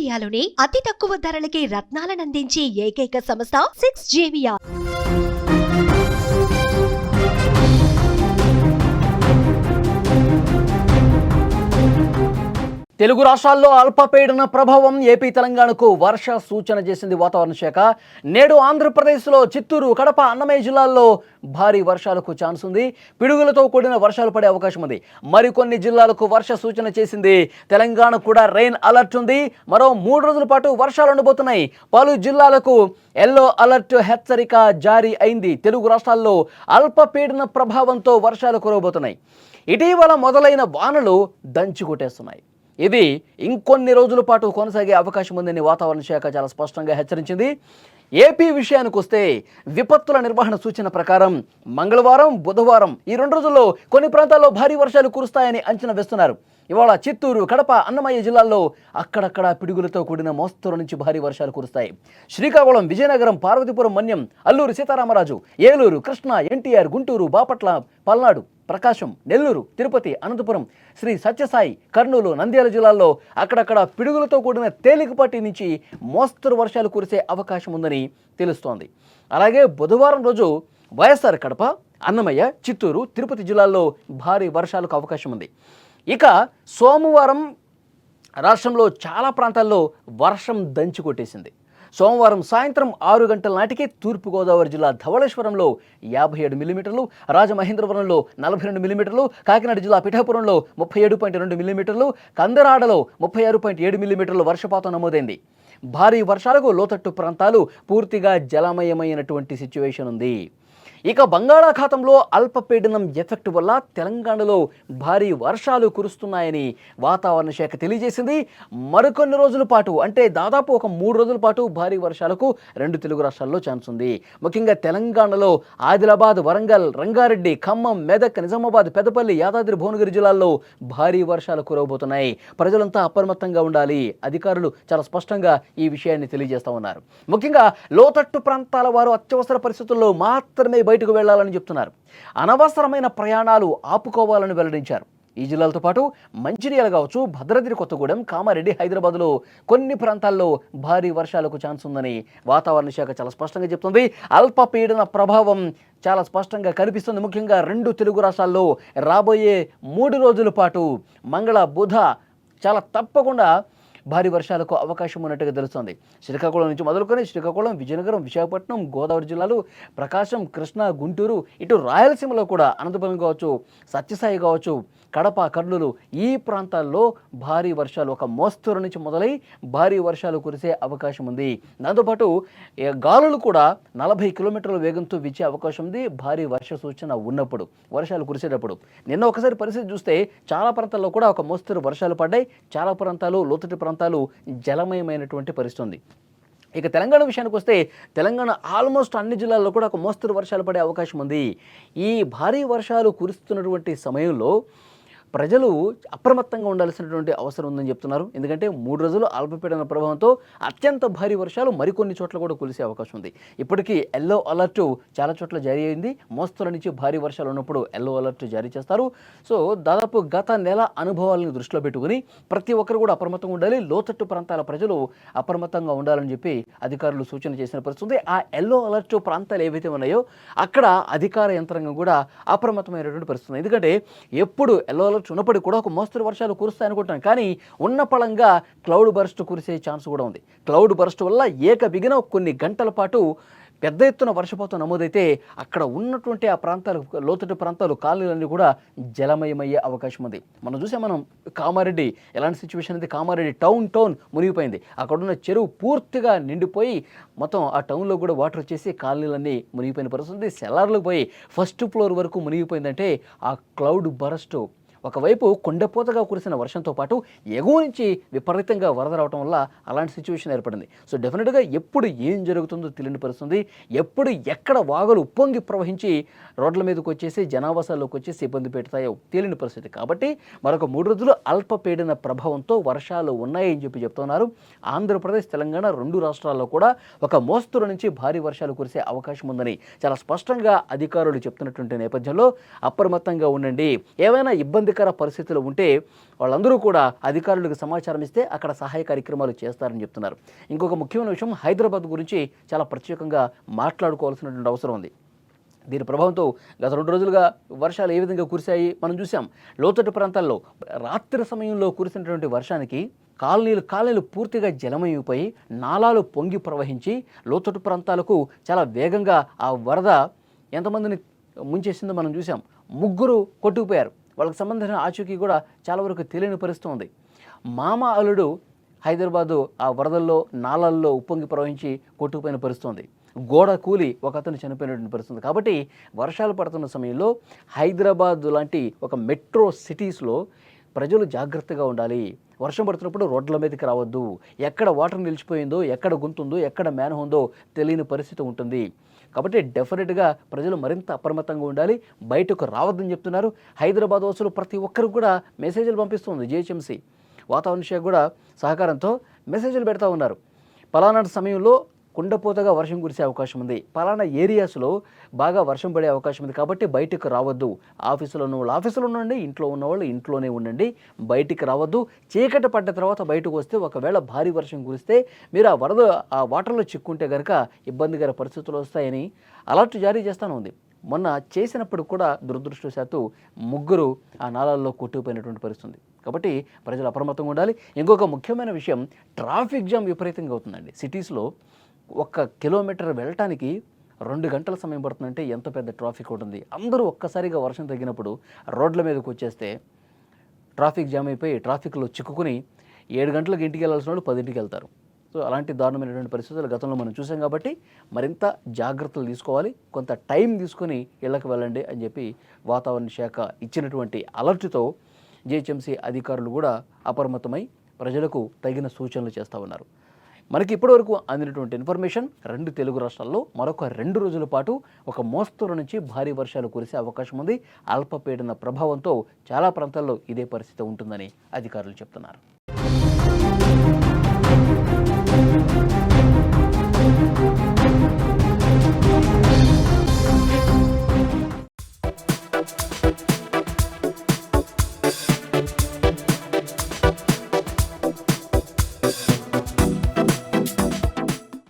ఇండియాలోనే అతి తక్కువ ధరలకి రత్నాలనందించే ఏకైక సంస్థ 6JVR. తెలుగు రాష్ట్రాల్లో అల్పపీడన ప్రభావం ఏపీ తెలంగాణకు వర్ష సూచన చేసింది వాతావరణ శాఖ. నేడు ఆంధ్రప్రదేశ్లో చిత్తూరు, కడప, అన్నమయ్య జిల్లాల్లో భారీ వర్షాలకు ఛాన్స్ ఉంది. పిడుగులతో కూడిన వర్షాలు పడే అవకాశం ఉంది. మరికొన్ని జిల్లాలకు వర్ష సూచన చేసింది. తెలంగాణ కూడా రెయిన్ అలర్ట్ ఉంది. మరో 3 రోజుల పాటు వర్షాలు ఉండబోతున్నాయి. పలు జిల్లాలకు ఎల్లో అలర్ట్ హెచ్చరిక జారీ అయింది. తెలుగు రాష్ట్రాల్లో అల్పపీడన ప్రభావంతో వర్షాలు కురవబోతున్నాయి. ఇటీవల మొదలైన వానలు దంచి కొట్టేస్తున్నాయి. ఇది ఇంకొన్ని రోజుల పాటు కొనసాగే అవకాశం ఉందని వాతావరణ శాఖ చాలా స్పష్టంగా హెచ్చరించింది. ఏపీ విషయానికి వస్తే విపత్తుల నిర్వహణ సూచన ప్రకారం మంగళవారం, బుధవారం ఈ 2 రోజుల్లో కొన్ని ప్రాంతాల్లో భారీ వర్షాలు కురుస్తాయని అంచనా వేస్తున్నారు. ఇవాళ చిత్తూరు, కడప, అన్నమయ్య జిల్లాల్లో అక్కడక్కడ పిడుగులతో కూడిన మోస్తరు నుంచి భారీ వర్షాలు కురుస్తాయి. శ్రీకాకుళం, విజయనగరం, పార్వతీపురం, మన్యం, అల్లూరు సీతారామరాజు, ఏలూరు, కృష్ణా, ఎన్టీఆర్, గుంటూరు, బాపట్ల, పల్నాడు, ప్రకాశం, నెల్లూరు, తిరుపతి, అనంతపురం, శ్రీ సత్యసాయి, కర్నూలు, నంద్యాల జిల్లాల్లో అక్కడక్కడ పిడుగులతో కూడిన తేలికపాటి నుంచి మోస్తరు వర్షాలు కురిసే అవకాశం ఉందని తెలుస్తోంది. అలాగే బుధవారం రోజు వైఎస్ఆర్ కడప, అన్నమయ్య, చిత్తూరు, తిరుపతి జిల్లాల్లో భారీ వర్షాలకు అవకాశం ఉంది. ఇక సోమవారం రాష్ట్రంలో చాలా ప్రాంతాల్లో వర్షం దంచి కొట్టేసింది. సోమవారం సాయంత్రం 6 గంటల నాటికి తూర్పుగోదావరి జిల్లా ధవళేశ్వరంలో 57 మిల్లీమీటర్లు, రాజమహేంద్రవరంలో 42 మిల్లీమీటర్లు, కాకినాడ జిల్లా పిఠాపురంలో 37.2 మిల్లీమీటర్లు, కందరాడలో 36.7 మిల్లీమీటర్లు వర్షపాతం నమోదైంది. భారీ వర్షాలకు లోతట్టు ప్రాంతాలు పూర్తిగా జలమయమైనటువంటి సిచ్యువేషన్ ఉంది. ఇక బంగాళాఖాతంలో అల్పపీడనం ఎఫెక్ట్ వల్ల తెలంగాణలో భారీ వర్షాలు కురుస్తున్నాయని వాతావరణ శాఖ తెలియజేసింది. మరికొన్ని రోజుల పాటు అంటే దాదాపు ఒక 3 రోజుల పాటు భారీ వర్షాలకు 2 తెలుగు రాష్ట్రాల్లో ఛాన్స్ ఉంది. ముఖ్యంగా తెలంగాణలో ఆదిలాబాద్, వరంగల్, రంగారెడ్డి, ఖమ్మం, మెదక్, నిజామాబాద్, పెద్దపల్లి, యాదాద్రి భువనగిరి జిల్లాల్లో భారీ వర్షాలు కురవబోతున్నాయి. ప్రజలంతా అప్రమత్తంగా ఉండాలి. అధికారులు చాలా స్పష్టంగా ఈ విషయాన్ని తెలియజేస్తా ఉన్నారు. ముఖ్యంగా లోతట్టు ప్రాంతాల వారు అత్యవసర పరిస్థితుల్లో మాత్రమే బయటకు వెళ్లాలని చెప్తున్నారు. అనవసరమైన ప్రయాణాలు ఆపుకోవాలని వెల్లడించారు. ఈ జిల్లాలతో పాటు మంచిర్యాల కావచ్చు, భద్రాద్రి కొత్తగూడెం, కామారెడ్డి, హైదరాబాద్లో కొన్ని ప్రాంతాల్లో భారీ వర్షాలకు ఛాన్స్ ఉందని వాతావరణ శాఖ చాలా స్పష్టంగా చెప్తుంది. అల్పపీడన ప్రభావం చాలా స్పష్టంగా కనిపిస్తుంది. ముఖ్యంగా 2 తెలుగు రాష్ట్రాల్లో రాబోయే 3 రోజుల పాటు మంగళ, బుధ చాలా తప్పకుండా భారీ వర్షాలకు అవకాశం ఉన్నట్టుగా తెలుస్తోంది. శ్రీకాకుళం నుంచి మొదలుకొని శ్రీకాకుళం, విజయనగరం, విశాఖపట్నం, గోదావరి జిల్లాలు, ప్రకాశం, కృష్ణా, గుంటూరు, ఇటు రాయలసీమలో కూడా అనంతపురం కావచ్చు, సత్యసాయి కావచ్చు, కడప, కర్నూలు ఈ ప్రాంతాల్లో భారీ వర్షాలు ఒక మోస్తరు నుంచి మొదలై భారీ వర్షాలు కురిసే అవకాశం ఉంది. దాంతోపాటు గాలులు కూడా 40 కిలోమీటర్ల వేగంతో వీచే అవకాశం ఉంది. భారీ వర్ష సూచన ఉన్నప్పుడు, వర్షాలు కురిసేటప్పుడు. నిన్న ఒకసారి పరిస్థితి చూస్తే చాలా ప్రాంతాల్లో కూడా ఒక మోస్తరు వర్షాలు పడ్డాయి. చాలా ప్రాంతాలు, లోతటి ప్రాంతాలు జలమయమైనటువంటి పరిస్థితి ఉంది. ఇక తెలంగాణ విషయానికి వస్తే తెలంగాణ ఆల్మోస్ట్ అన్ని జిల్లాల్లో కూడా ఒక మోస్తరు వర్షాలు పడే అవకాశం ఉంది. ఈ భారీ వర్షాలు కురుస్తున్నటువంటి సమయంలో ప్రజలు అప్రమత్తంగా ఉండాల్సినటువంటి అవసరం ఉందని చెప్తున్నారు. ఎందుకంటే 3 రోజులు అల్పపీడన ప్రభావంతో అత్యంత భారీ వర్షాలు మరికొన్ని చోట్ల కూడా కురిసే అవకాశం ఉంది. ఇప్పటికీ ఎల్లో అలర్ట్ చాలా చోట్ల జారీ అయింది. మోస్తరు నుంచి భారీ వర్షాలు ఉన్నప్పుడు ఎల్లో అలర్ట్ జారీ చేస్తారు. సో దాదాపు గత నెల అనుభవాలను దృష్టిలో పెట్టుకుని ప్రతి ఒక్కరు కూడా అప్రమత్తంగా ఉండాలి. లోతట్టు ప్రాంతాల ప్రజలు అప్రమత్తంగా ఉండాలని చెప్పి అధికారులు సూచన చేసిన పరిస్థితి. ఆ ఎల్లో అలర్ట్ ప్రాంతాలు ఏవైతే ఉన్నాయో అక్కడ అధికార యంత్రాంగం కూడా అప్రమత్తమైనటువంటి పరిస్థితి. ఎందుకంటే ఎప్పుడు ఎల్లో అలర్ట్ ఉన్నప్పటికీ కూడా ఒక మోస్తరు వర్షాలు కురుస్తాయనుకుంటున్నాను. కానీ ఉన్న పళంగా క్లౌడ్ బర్స్ట్ కురిసే ఛాన్స్ కూడా ఉంది. క్లౌడ్ బర్స్ట్ వల్ల ఏకబిగిన కొన్ని గంటల పాటు పెద్ద ఎత్తున వర్షపాతం నమోదైతే అక్కడ ఉన్నటువంటి ఆ ప్రాంతాలు, లోతట్టు ప్రాంతాలు, కాలనీలన్నీ కూడా జలమయమయ్యే అవకాశం ఉంది. మనం కామారెడ్డి ఎలాంటి సిచ్యువేషన్ అయితే కామారెడ్డి టౌన్ మునిగిపోయింది. అక్కడున్న చెరువు పూర్తిగా నిండిపోయి మొత్తం ఆ టౌన్లో కూడా వాటర్ వచ్చేసి కాలనీలన్నీ మునిగిపోయిన పరిస్థితి. సెల్లార్లకు పోయి 1st ఫ్లోర్ వరకు మునిగిపోయిందంటే ఆ క్లౌడ్ బరస్ట్ ఒకవైపు కొండపోతగా కురిసిన వర్షంతో పాటు ఎగువ నుంచి విపరీతంగా వరద రావడం వల్ల అలాంటి సిచ్యువేషన్ ఏర్పడింది. సో డెఫినెట్గా ఎప్పుడు ఏం జరుగుతుందో తెలియని పరిస్థితుంది. ఎప్పుడు ఎక్కడ వాగులు ఉప్పొంగి ప్రవహించి రోడ్ల మీదకి వచ్చేసి జనావాసాల్లోకి వచ్చేసి ఇబ్బంది పెడతాయో తెలియని పరిస్థితి. కాబట్టి మరొక 3 రోజులు అల్పపీడన ప్రభావంతో వర్షాలు ఉన్నాయని చెప్తున్నారు. ఆంధ్రప్రదేశ్, తెలంగాణ 2 రాష్ట్రాల్లో కూడా ఒక మోస్తరు నుంచి భారీ వర్షాలు కురిసే అవకాశం ఉందని చాలా స్పష్టంగా అధికారులు చెప్తున్నటువంటి నేపథ్యంలో అప్రమత్తంగా ఉండండి. ఏవైనా ఇబ్బంది ఇబ్బందికర పరిస్థితులు ఉంటే వాళ్ళందరూ కూడా అధికారులకు సమాచారం ఇస్తే అక్కడ సహాయ కార్యక్రమాలు చేస్తారని చెప్తున్నారు. ఇంకొక ముఖ్యమైన విషయం, హైదరాబాద్ గురించి చాలా ప్రత్యేకంగా మాట్లాడుకోవాల్సినటువంటి అవసరం ఉంది. దీని ప్రభావంతో గత 2 రోజులుగా వర్షాలు ఏ విధంగా కురిశాయి మనం చూసాం. లోతట్టు ప్రాంతాల్లో రాత్రి సమయంలో కురిసినటువంటి వర్షానికి కాలనీలు పూర్తిగా జలమయమైపోయి నాలాలు పొంగి ప్రవహించి లోతట్టు ప్రాంతాలకు చాలా వేగంగా ఆ వరద ఎంతమందిని ముంచేసిందో మనం చూసాం. 3 కొట్టుకుపోయారు. వాళ్ళకి సంబంధించిన ఆచూకీ కూడా చాలా వరకు తెలియని పరిస్థితి ఉంది. మామ అల్లుడు హైదరాబాదు ఆ వరదల్లో నాలాల్లో ఉప్పొంగి ప్రవహించి కొట్టుకుపోయిన పరిస్థితి ఉంది. గోడ కూలి ఒక అతను చనిపోయినటువంటి పరిస్థితి. కాబట్టి వర్షాలు పడుతున్న సమయంలో హైదరాబాద్ లాంటి ఒక మెట్రో సిటీస్లో ప్రజలు జాగ్రత్తగా ఉండాలి. వర్షం పడుతున్నప్పుడు రోడ్ల మీదకి రావద్దు. ఎక్కడ వాటర్ నిలిచిపోయిందో, ఎక్కడ గుంతుందో, ఎక్కడ మేన ఉందో తెలియని పరిస్థితి ఉంటుంది. కాబట్టి డెఫినెట్గా ప్రజలు మరింత అప్రమత్తంగా ఉండాలి, బయటకు రావద్దని చెప్తున్నారు. హైదరాబాద్ వాసులు ప్రతి ఒక్కరికి కూడా మెసేజ్లు పంపిస్తుంది జిహెచ్ఎంసీ. వాతావరణ శాఖ కూడా సహకారంతో మెసేజ్లు పెడతా ఉన్నారు. పలానా సమయంలో కుండపోతగా వర్షం కురిసే అవకాశం ఉంది, పలానా ఏరియాస్లో బాగా వర్షం పడే అవకాశం ఉంది, కాబట్టి బయటకు రావద్దు. ఆఫీసులో ఉన్న వాళ్ళు ఆఫీసులో ఉండండి, ఇంట్లో ఉన్నవాళ్ళు ఇంట్లోనే ఉండండి, బయటికి రావద్దు. చీకటి పడ్డ తర్వాత బయటకు వస్తే ఒకవేళ భారీ వర్షం కురిస్తే మీరు ఆ వాటర్లో చిక్కుంటే కనుక ఇబ్బందికర పరిస్థితులు వస్తాయని అలర్ట్ జారీ చేస్తాను ఉంది. మొన్న చేసినప్పుడు కూడా దురదృష్టవశాత్తు 3 ఆ నాళాల్లో కొట్టుకుపోయినటువంటి పరిస్థితి. కాబట్టి ప్రజలు అప్రమత్తంగా ఉండాలి. ఇంకొక ముఖ్యమైన విషయం, ట్రాఫిక్ జామ్ విపరీతంగా అవుతుందండి. సిటీస్లో 1 కిలోమీటర్ వెళ్ళటానికి 2 గంటల సమయం పడుతుందంటే ఎంత పెద్ద ట్రాఫిక్ ఉంటుంది. అందరూ ఒక్కసారిగా వర్షం తగ్గినప్పుడు రోడ్ల మీదకి వచ్చేస్తే ట్రాఫిక్ జామ్ అయిపోయి ట్రాఫిక్లో చిక్కుకుని 7 గంటలకు ఇంటికి వెళ్ళాల్సిన వాళ్ళు 10ంటికి వెళ్తారు. సో అలాంటి దారుణమైనటువంటి పరిస్థితులు గతంలో మనం చూసాం. కాబట్టి మరింత జాగ్రత్తలు తీసుకోవాలి, కొంత టైం తీసుకొని ఇళ్ళకి వెళ్ళండి అని చెప్పి వాతావరణ శాఖ ఇచ్చినటువంటి అలర్ట్తో జిహెచ్ఎంసీ అధికారులు కూడా అప్రమత్తమై ప్రజలకు తగిన సూచనలు చేస్తూ ఉన్నారు. మనకి ఇప్పటివరకు అందినటువంటి ఇన్ఫర్మేషన్, 2 తెలుగు రాష్ట్రాల్లో మరొక 2 రోజుల పాటు ఒక మోస్తరు నుంచి భారీ వర్షాలు కురిసే అవకాశం ఉంది. అల్పపీడన ప్రభావంతో చాలా ప్రాంతాల్లో ఇదే పరిస్థితి ఉంటుందని అధికారులు చెప్తున్నారు.